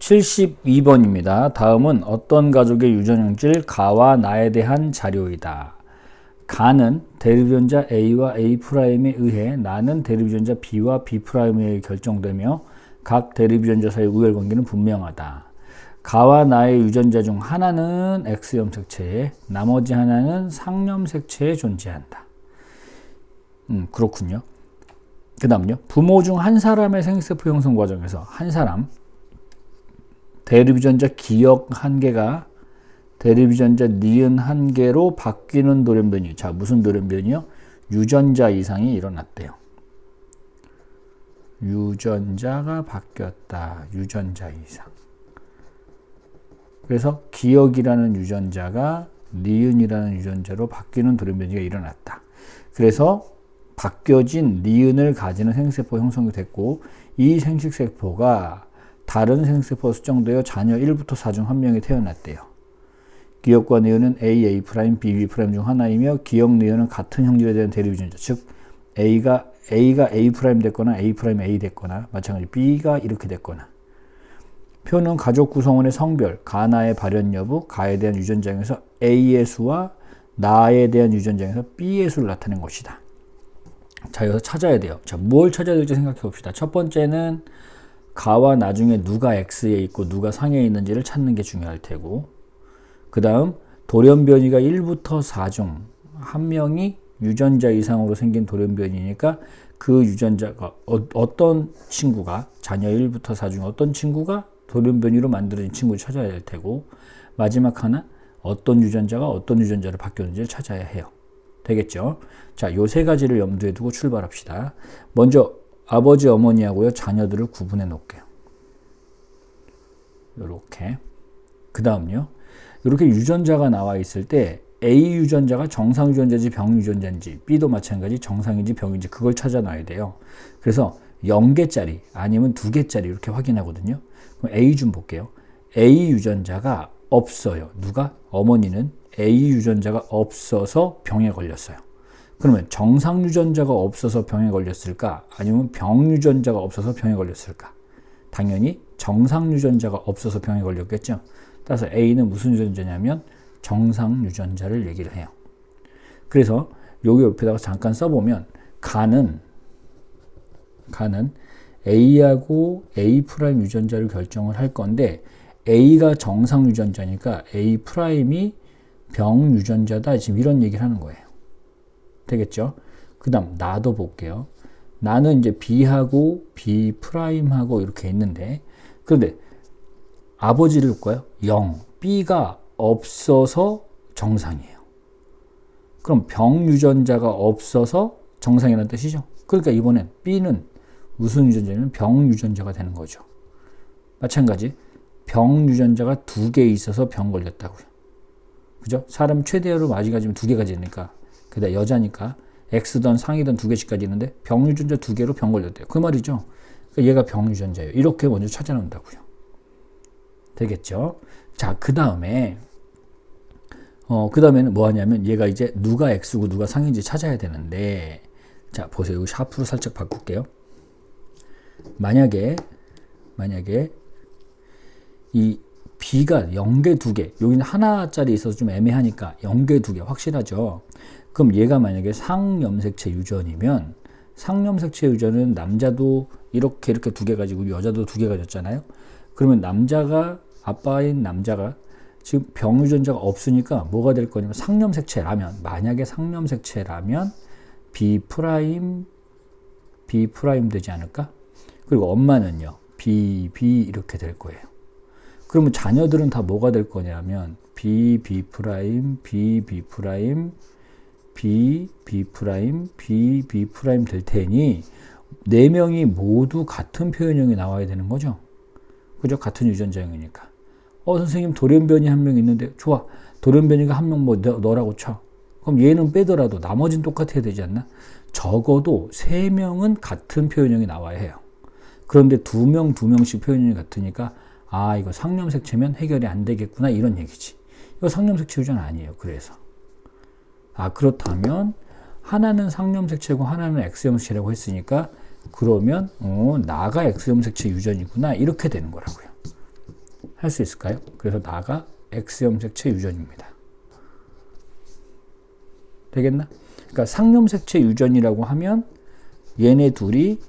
72번입니다. 다음은 어떤 가족의 유전형질 가와 나에 대한 자료이다. 가는 대립유전자 A와 A'에 의해 나는 대립유전자 B와 B'에 의해 결정되며 각 대립유전자 사이의 우열관계는 분명하다. 가와 나의 유전자 중 하나는 X염색체에 나머지 하나는 상염색체에 존재한다. 그렇군요. 그 다음요. 부모 중 한 사람의 생세포 형성 과정에서 한 사람 대립유전자 기억 한 개가 대립유전자 니은 한 개로 바뀌는 돌연변이. 자, 무슨 돌연변이요? 유전자 이상이 일어났대요. 유전자가 바뀌었다. 유전자 이상. 그래서 기억이라는 유전자가 니은이라는 유전자로 바뀌는 돌연변이가 일어났다. 그래서 바뀌어진 니은을 가지는 생세포 형성이 됐고, 이 생식세포가 다른 생세포 수정되어 자녀 1부터 4 중 한 명이 태어났대요. 기억과 니은은 A, A', B, B' 중 하나이며 기억 니은은 같은 형질에 대한 대립유전자. 즉 A가 A' 됐거나 A' A 됐거나 마찬가지 B가 이렇게 됐거나. 표는 가족 구성원의 성별, 가나의 발현 여부, 가에 대한 유전자에서 A의 수와 나에 대한 유전자에서 B의 수를 나타낸 것이다. 자, 여기서 찾아야 돼요. 자, 뭘 찾아야 될지 생각해 봅시다. 첫 번째는 가와 나 중에 누가 X에 있고 누가 상에 있는지를 찾는 게 중요할 테고, 그 다음 돌연변이가 1부터 4 중 한 명이 유전자 이상으로 생긴 돌연변이니까 그 유전자가 어떤 친구가 자녀 1부터 4 중 어떤 친구가 돌연변이로 만들어진 친구를 찾아야 될 테고, 마지막 하나 어떤 유전자가 어떤 유전자로 바뀌었는지를 찾아야 해요. 되겠죠? 자, 요 세 가지를 염두에 두고 출발합시다. 먼저 아버지 어머니하고요 자녀들을 구분해 놓을게요. 요렇게. 그 다음요, 이렇게 유전자가 나와 있을 때 A 유전자가 정상 유전자인지 병 유전자인지, B도 마찬가지 정상인지 병인지 그걸 찾아 놔야 돼요. 그래서 0개짜리 아니면 2개짜리 이렇게 확인하거든요. 그럼 A 좀 볼게요. A 유전자가 없어요. 누가? 어머니는 A 유전자가 없어서 병에 걸렸어요. 그러면 정상 유전자가 없어서 병에 걸렸을까? 아니면 병 유전자가 없어서 병에 걸렸을까? 당연히 정상 유전자가 없어서 병에 걸렸겠죠. 따라서 A는 무슨 유전자냐면 정상 유전자를 얘기를 해요. 그래서 여기 옆에다가 잠깐 써보면 가는 A하고 A' 유전자를 결정을 할 건데, A가 정상 유전자니까 A'이 병 유전자다. 지금 이런 얘기를 하는 거예요. 되겠죠? 그 다음 나도 볼게요. 나는 이제 B하고 B'하고 이렇게 있는데, 그런데 아버지를 볼까요? 0. B가 없어서 정상이에요. 그럼 병 유전자가 없어서 정상이라는 뜻이죠. 그러니까 이번엔 B는 무슨 유전자냐면 병 유전자가 되는 거죠. 마찬가지 병 유전자가 2개 있어서 병 걸렸다고요. 그죠? 사람 최대로 아직까지는 2개 가지니까, 그다 여자니까 X든 상이든 2개씩 가지는데 병 유전자 2개로 병 걸렸대요. 그 말이죠. 그러니까 얘가 병 유전자예요. 이렇게 먼저 찾아놓는다고요. 되겠죠? 자, 그 다음에는 뭐 하냐면 얘가 이제 누가 X고 누가 상인지 찾아야 되는데, 자, 보세요. 여기 샤프로 살짝 바꿀게요. 만약에 이 B가 0개 2개, 여기는 하나짜리 있어서 좀 애매하니까 0개 2개 확실하죠. 그럼 얘가 만약에 상염색체 유전이면, 상염색체 유전은 남자도 이렇게 2개 가지고 여자도 2개 가졌잖아요. 그러면 아빠인 남자가 지금 병 유전자가 없으니까 뭐가 될 거냐면 상염색체라면, 만약에 상염색체라면 B' 되지 않을까? 그리고 엄마는요 B 이렇게 될 거예요. 그러면 자녀들은 다 뭐가 될 거냐면 B, B', B, B', B, B', 될 테니 4명이 모두 같은 표현형이 나와야 되는 거죠. 그죠? 같은 유전자형이니까. 선생님 돌연변이 한 명 있는데, 좋아. 돌연변이가 한 명 뭐 너라고 쳐. 그럼 얘는 빼더라도 나머지는 똑같아야 되지 않나? 적어도 3명은 같은 표현형이 나와야 해요. 그런데 2명씩 표현형이 같으니까, 아, 이거 상염색체면 해결이 안 되겠구나, 이런 얘기지. 이거 상염색체 유전 아니에요. 그래서. 그렇다면 하나는 상염색체고 하나는 X염색체라고 했으니까, 그러면 나가 X염색체 유전이구나, 이렇게 되는 거라고요. 할 수 있을까요? 그래서 나가 X염색체 유전입니다. 되겠나? 그러니까 상염색체 유전이라고 하면 얘네 둘이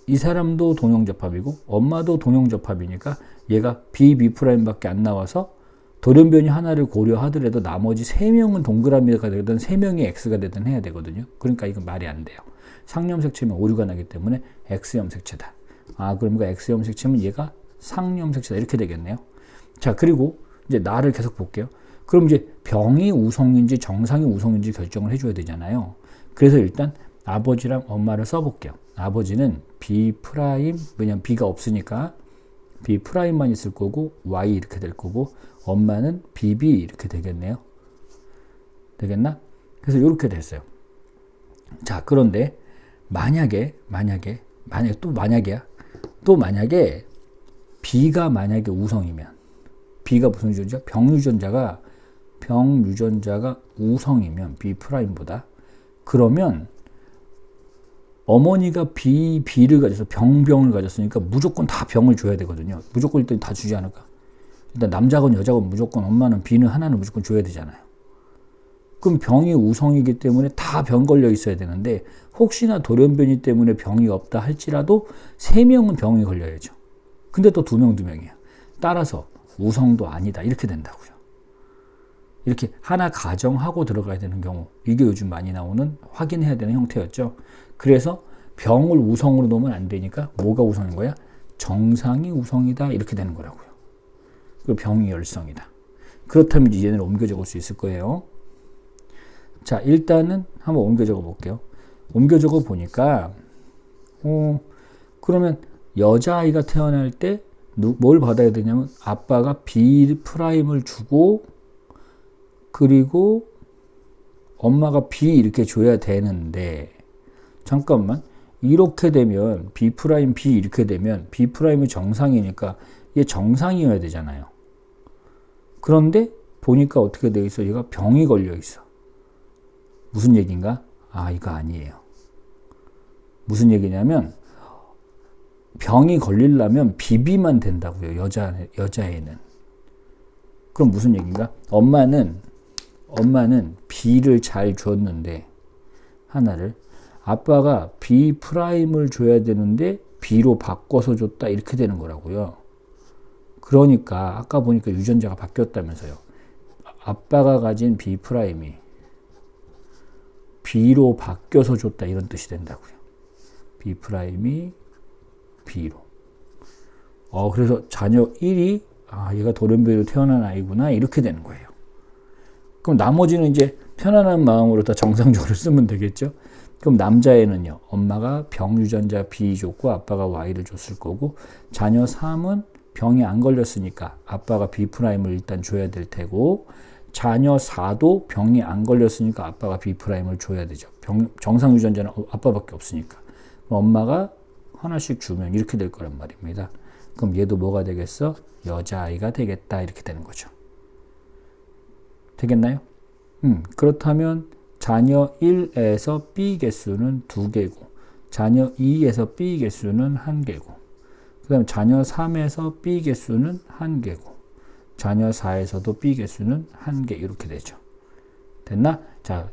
이 사람도 동형접합이고 엄마도 동형접합이니까 얘가 BB'밖에 안 나와서 돌연변이 하나를 고려하더라도 나머지 3명은 동그라미가 되든 3명이 X가 되든 해야 되거든요. 그러니까 이건 말이 안 돼요. 상염색체면 오류가 나기 때문에 X염색체다. 그러니까 X염색체면 얘가 상염색체다. 이렇게 되겠네요. 자, 그리고 이제 나를 계속 볼게요. 그럼 이제 병이 우성인지 정상이 우성인지 결정을 해줘야 되잖아요. 그래서 일단 아버지랑 엄마를 써볼게요. 아버지는 B', 왜냐면 B가 없으니까 B'만 있을 거고 Y 이렇게 될 거고 엄마는 BB 이렇게 되겠네요. 되겠나? 그래서 이렇게 됐어요. 자, 그런데 만약에 B가 만약에 우성이면 B가 무슨 유전자? 병유전자가 우성이면 B'보다 그러면 어머니가 B를 가져서 병을 가졌으니까 무조건 다 병을 줘야 되거든요. 무조건 일단 다 주지 않을까? 일단 남자건 여자건 무조건 엄마는 B는 하나는 무조건 줘야 되잖아요. 그럼 병이 우성이기 때문에 다 병 걸려 있어야 되는데 혹시나 돌연변이 때문에 병이 없다 할지라도 3명은 병이 걸려야죠. 근데 또 2명이야. 따라서 우성도 아니다. 이렇게 된다고요. 이렇게 하나 가정하고 들어가야 되는 경우, 이게 요즘 많이 나오는 확인해야 되는 형태였죠. 그래서 병을 우성으로 놓으면 안 되니까 뭐가 우성인 거야? 정상이 우성이다. 이렇게 되는 거라고요. 그리고 병이 열성이다. 그렇다면 이제 얘네를 옮겨 적을 수 있을 거예요. 자, 일단은 한번 옮겨 적어 볼게요. 옮겨 적어 보니까 그러면 여자아이가 태어날 때 뭘 받아야 되냐면 아빠가 B'을 주고 그리고 엄마가 B 이렇게 줘야 되는데 잠깐만 이렇게 되면 B' B 이렇게 되면 B'이 정상이니까 얘 정상이어야 되잖아요. 그런데 보니까 어떻게 되어 있어? 얘가 병이 걸려 있어. 무슨 얘기인가? 이거 아니에요. 무슨 얘기냐면 병이 걸리려면 BB만 된다고요. 여자애는. 그럼 무슨 얘기인가? 엄마는 B를 잘 줬는데 하나를 아빠가 B'을 줘야 되는데 B로 바꿔서 줬다 이렇게 되는 거라고요. 그러니까 아까 보니까 유전자가 바뀌었다면서요. 아빠가 가진 B'이 B로 바뀌어서 줬다 이런 뜻이 된다고요. B'이 B로. 그래서 자녀 1이 얘가 돌연변이로 태어난 아이구나 이렇게 되는 거예요. 그럼 나머지는 이제 편안한 마음으로 다 정상적으로 쓰면 되겠죠. 그럼 남자애는요. 엄마가 병 유전자 B 줬고 아빠가 Y를 줬을 거고 자녀 3은 병이 안 걸렸으니까 아빠가 B'을 일단 줘야 될 테고 자녀 4도 병이 안 걸렸으니까 아빠가 B'을 줘야 되죠. 정상 유전자는 아빠밖에 없으니까. 엄마가 하나씩 주면 이렇게 될 거란 말입니다. 그럼 얘도 뭐가 되겠어? 여자아이가 되겠다 이렇게 되는 거죠. 되겠나요? 그렇다면 자녀 1에서 B 개수는 2개고 자녀 2에서 B 개수는 1개고 그 다음에 자녀 3에서 B 개수는 1개고 자녀 4에서도 B 개수는 1개 이렇게 되죠. 됐나? 자,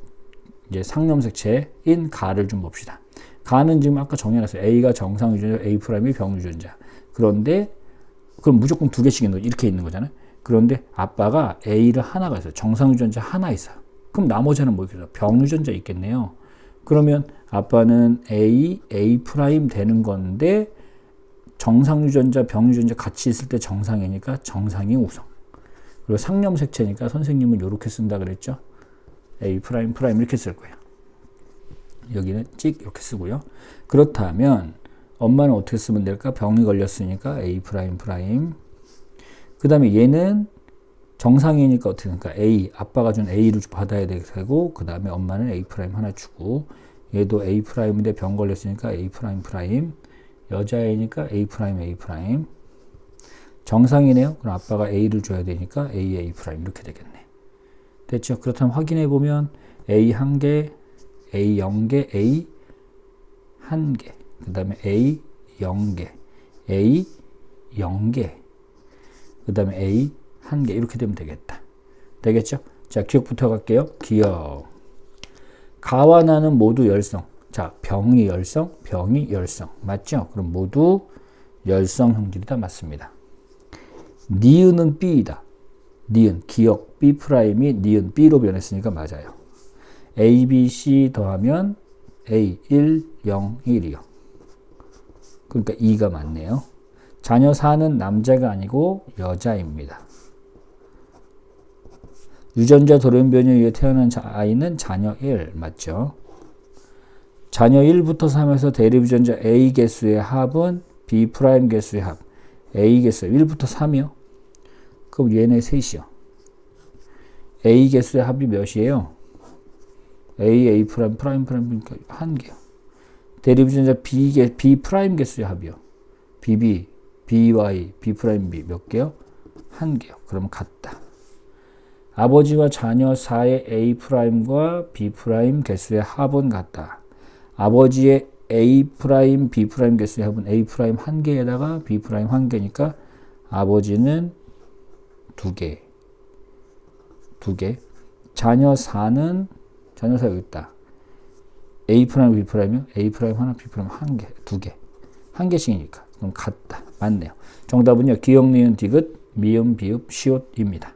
이제 상염색체인 가를 좀 봅시다. 가는 지금 아까 정해놨어요. A가 정상 유전자, A'이 병 유전자. 그런데 그럼 무조건 2개씩 있는 거 이렇게 있는 거잖아요. 그런데 아빠가 A를 하나가 있어요. 정상 유전자 하나 있어요. 그럼 나머지는 뭐겠어요? 병 유전자 있겠네요. 그러면 아빠는 A 되는 건데 정상 유전자, 병 유전자 같이 있을 때 정상이니까 정상이 우성. 그리고 상염색체니까 선생님은 이렇게 쓴다 그랬죠. A', 이렇게 쓸 거예요. 여기는 찍 이렇게 쓰고요. 그렇다면 엄마는 어떻게 쓰면 될까? 병이 걸렸으니까 A'. 그 다음에 얘는 정상이니까 어떻게 될까? A, 아빠가 준 A를 받아야 되고 그 다음에 엄마는 A' 하나 주고 얘도 A'인데 병 걸렸으니까 A'. 여자애니까 A'. 정상이네요. 그럼 아빠가 A를 줘야 되니까 A', 이렇게 되겠네. 됐죠? 그렇다면 확인해 보면 A 1개, A 0개, A 1개, 그 다음에 A 0개, A 0개, 그 다음에 A 한 개 이렇게 되면 되겠다. 되겠죠? 자, 기억부터 갈게요. 기억. 가와 나는 모두 열성. 자, 병이 열성, 병이 열성. 맞죠? 그럼 모두 열성 형질이다. 맞습니다. 니은은 B이다. 니은, 기억 B'이 니은 B로 변했으니까 맞아요. A, B, C 더하면 A, 1, 0, 1이요. 그러니까 2가 맞네요. 자녀 4는 남자가 아니고 여자입니다. 유전자 돌연변이에 의해 태어난 아이는 자녀 1 맞죠? 자녀 1부터 3에서 대립유전자 A 개수의 합은 B' 개수의 합. A 개수 1부터 3이요. 그럼 얘네 셋이요. A 개수의 합이 몇이에요? A 프라임 그러니까 한 개요. 대립유전자 B 개수의 합이요. BB, BY, B'B 몇 개요? 한 개요. 그러면 같다. 아버지와 자녀 4의 A'과 B' 개수의 합은 같다. 아버지의 A', B' 개수의 합은 A' 한 개에다가 B' 한 개니까 아버지는 두 개. 자녀 4는 자녀 4 여기 있다. A', B'이요? A' 하나, B' 한 개, 두 개. 한 개씩이니까. 그럼 같다. 맞네요. 정답은요. 기억, 니은, 디귿, 미음, 비읍, 시옷입니다.